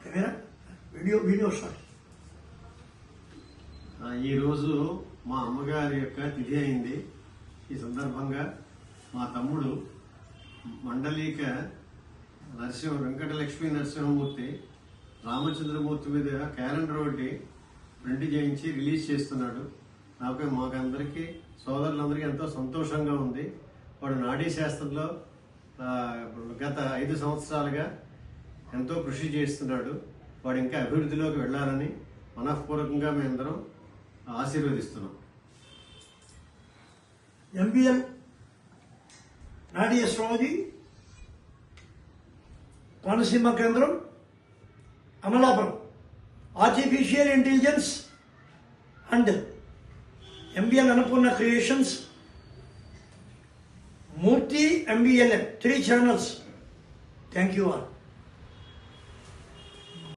Video start. ఈరోజు మా అమ్మగారి యొక్క తిథి అయింది. ఈ సందర్భంగా మా తమ్ముడు మండలిక వెంకటలక్ష్మీ నరసింహమూర్తి రామచంద్రమూర్తి మీద క్యాలెండర్ ఒకటి ప్రింట్ చేయించి రిలీజ్ చేస్తున్నాడు. మాకందరికీ సోదరులందరికీ ఎంతో సంతోషంగా ఉంది. వాడు నాడీ శాస్త్రంలో గత 5 సంవత్సరాలుగా ఎంతో కృషి చేస్తున్నాడు. వాడు ఇంకా అభివృద్ధిలోకి వెళ్ళాలని మనఃపూర్వకంగా మేమందరం ఆశీర్వదిస్తున్నాం. MBL నాడీ అస్ట్రాలజీ కోనసీమ కేంద్రం Amalapuram artificial intelligence and MBL Annapurna creations Murthy MBLM 3 channels. Thank you all.